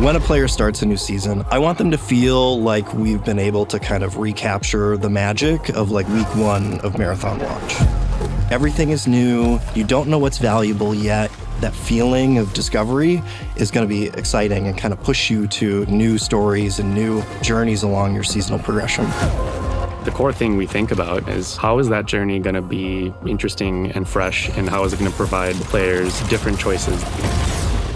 When a player starts a new season, I want them to feel like we've been able to kind of recapture the magic of like week 1 of Marathon launch. Everything is new. You don't know what's valuable yet. That feeling of discovery is going to be exciting and kind of push you to new stories and new journeys along your seasonal progression. The core thing we think about is how is that journey going to be interesting and fresh, and how is it going to provide players different choices?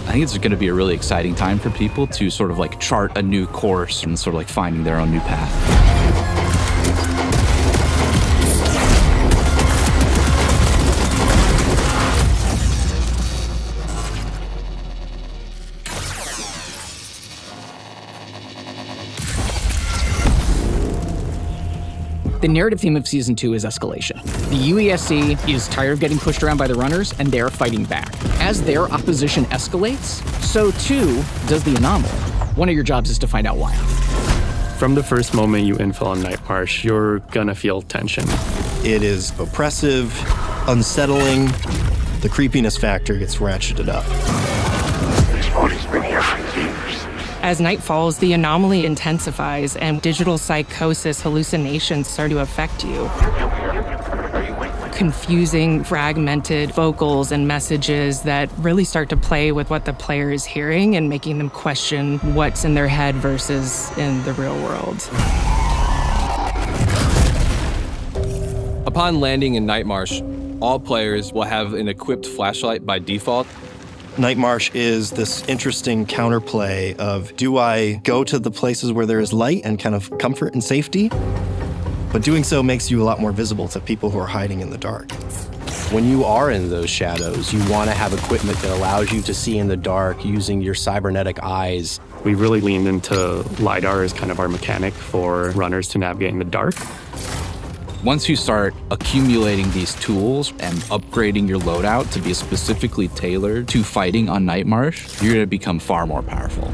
I think it's going to be a really exciting time for people to sort of like chart a new course and sort of like finding their own new path. The narrative theme of Season 2 is escalation. The UESC is tired of getting pushed around by the runners, and they're fighting back. As their opposition escalates, so too does the anomaly. One of your jobs is to find out why. From the first moment you infill on Night Marsh, you're gonna feel tension. It is oppressive, unsettling. The creepiness factor gets ratcheted up. This body's been here for years. As night falls, the anomaly intensifies and digital psychosis hallucinations start to affect you. Confusing, fragmented vocals and messages that really start to play with what the player is hearing and making them question what's in their head versus in the real world. Upon landing in Night Marsh, all players will have an equipped flashlight by default. Night Marsh is this interesting counterplay of, do I go to the places where there is light and kind of comfort and safety? But doing so makes you a lot more visible to people who are hiding in the dark. When you are in those shadows, you want to have equipment that allows you to see in the dark using your cybernetic eyes. We really leaned into LiDAR as kind of our mechanic for runners to navigate in the dark. Once you start accumulating these tools and upgrading your loadout to be specifically tailored to fighting on Night Marsh, you're going to become far more powerful.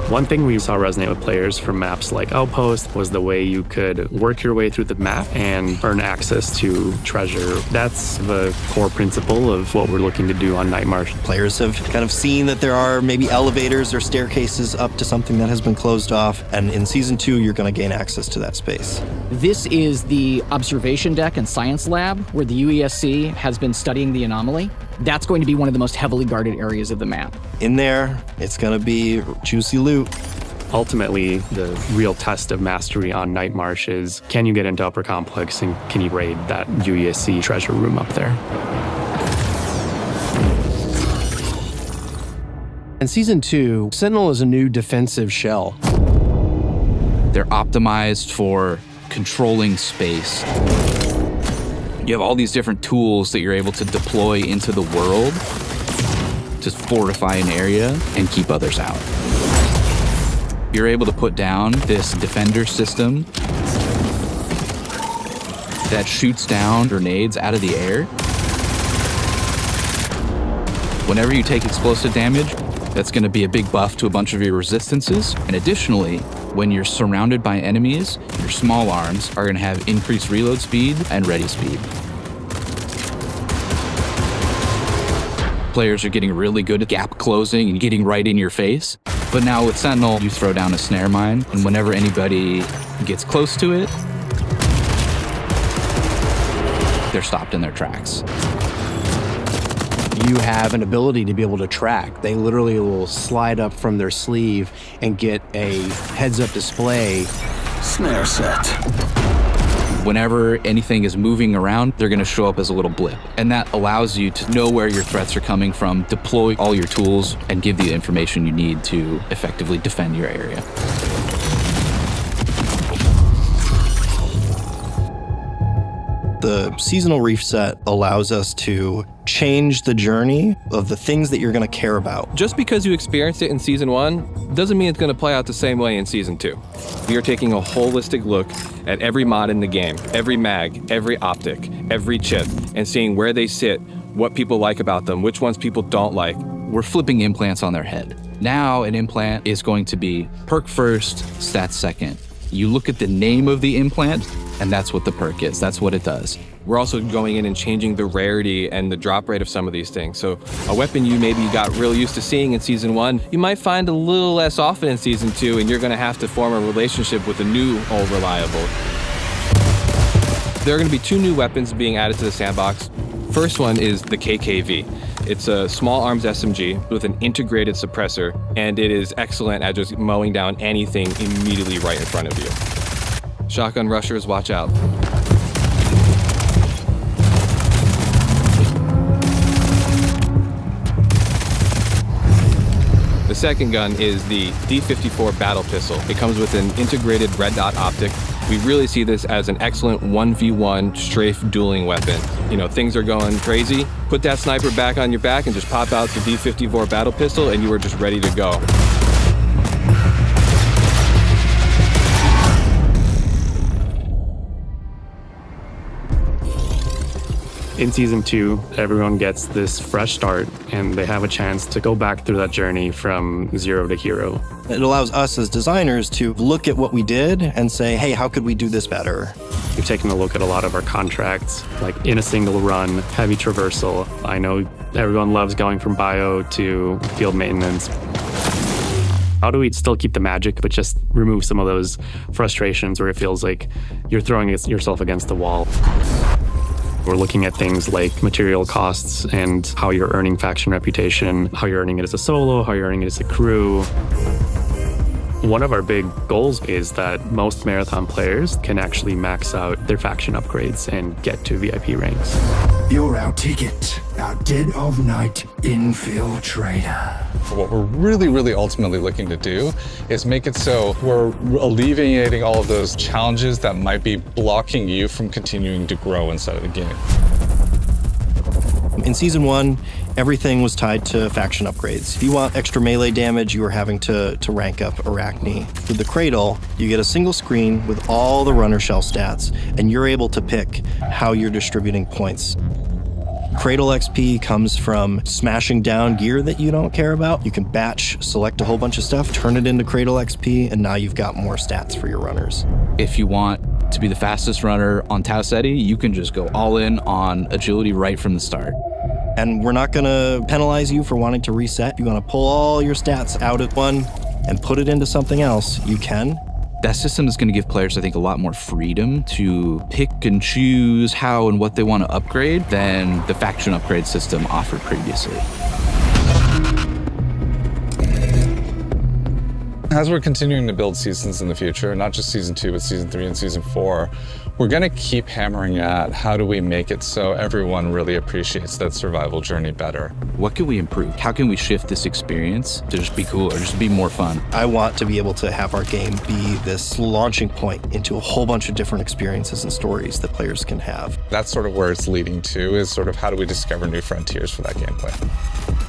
One thing we saw resonate with players from maps like Outpost was the way you could work your way through the map and earn access to treasure. That's the core principle of what we're looking to do on Night Marsh. Players have kind of seen that there are maybe elevators or staircases up to something that has been closed off, and in Season 2, you're going to gain access to that space. This is the observation deck and science lab where the UESC has been studying the anomaly. That's going to be one of the most heavily guarded areas of the map. In there, it's going to be juicy loot. Ultimately, the real test of mastery on Night Marsh is, can you get into Upper Complex and can you raid that UESC treasure room up there? In Season 2, Sentinel is a new defensive shell. They're optimized for controlling space. You have all these different tools that you're able to deploy into the world to fortify an area and keep others out. You're able to put down this defender system that shoots down grenades out of the air. Whenever you take explosive damage, that's going to be a big buff to a bunch of your resistances. And additionally, when you're surrounded by enemies, your small arms are going to have increased reload speed and ready speed. Players are getting really good at gap closing and getting right in your face. But now with Sentinel, you throw down a snare mine, and whenever anybody gets close to it, they're stopped in their tracks. You have an ability to be able to track. They literally will slide up from their sleeve and get a heads-up display. Snare set. Whenever anything is moving around, they're going to show up as a little blip. And that allows you to know where your threats are coming from, deploy all your tools, and give the information you need to effectively defend your area. The seasonal reset allows us to change the journey of the things that you're going to care about. Just because you experienced it in Season 1 doesn't mean it's going to play out the same way in Season 2. We are taking a holistic look at every mod in the game, every mag, every optic, every chip, and seeing where they sit, what people like about them, which ones people don't like. We're flipping implants on their head. Now an implant is going to be perk first, stats second. You look at the name of the implant, And that's what the perk is. That's what it does. We're also going in and changing the rarity and the drop rate of some of these things. So a weapon you maybe got real used to seeing in Season 1, you might find a little less often in Season 2, and you're going to have to form a relationship with a new old reliable. There are going to be 2 new weapons being added to the sandbox. First one is the KKV. It's a small arms SMG with an integrated suppressor, and it is excellent at just mowing down anything immediately right in front of you. Shotgun rushers, watch out. The second gun is the D54 battle pistol. It comes with an integrated red dot optic. We really see this as an excellent 1v1 strafe dueling weapon. You know, things are going crazy. Put that sniper back on your back and just pop out the D54 battle pistol and you are just ready to go. In Season 2, everyone gets this fresh start, and they have a chance to go back through that journey from zero to hero. It allows us as designers to look at what we did and say, hey, how could we do this better? We've taken a look at a lot of our contracts, like in a single run, heavy traversal. I know everyone loves going from bio to field maintenance. How do we still keep the magic, but just remove some of those frustrations where it feels like you're throwing yourself against the wall? We're looking at things like material costs and how you're earning faction reputation, how you're earning it as a solo, how you're earning it as a crew. One of our big goals is that most Marathon players can actually max out their faction upgrades and get to VIP ranks. You're our ticket, our dead of night infiltrator. What we're really ultimately looking to do is make it so we're alleviating all of those challenges that might be blocking you from continuing to grow inside of the game. In Season 1, everything was tied to faction upgrades. If you want extra melee damage, you were having to rank up Arachne. With the Cradle, you get a single screen with all the runner shell stats, and you're able to pick how you're distributing points. Cradle XP comes from smashing down gear that you don't care about. You can batch, select a whole bunch of stuff, turn it into Cradle XP, and now you've got more stats for your runners. If you want to be the fastest runner on Tau Ceti, you can just go all in on agility right from the start. And we're not gonna penalize you for wanting to reset. If you wanna pull all your stats out of one and put it into something else, you can. That system is going to give players, I think, a lot more freedom to pick and choose how and what they want to upgrade than the faction upgrade system offered previously. As we're continuing to build seasons in the future, not just Season 2, but Season 3 and Season 4, we're going to keep hammering at how do we make it so everyone really appreciates that survival journey better. What can we improve? How can we shift this experience to just be cooler, just be more fun? I want to be able to have our game be this launching point into a whole bunch of different experiences and stories that players can have. That's sort of where it's leading to, is sort of how do we discover new frontiers for that gameplay.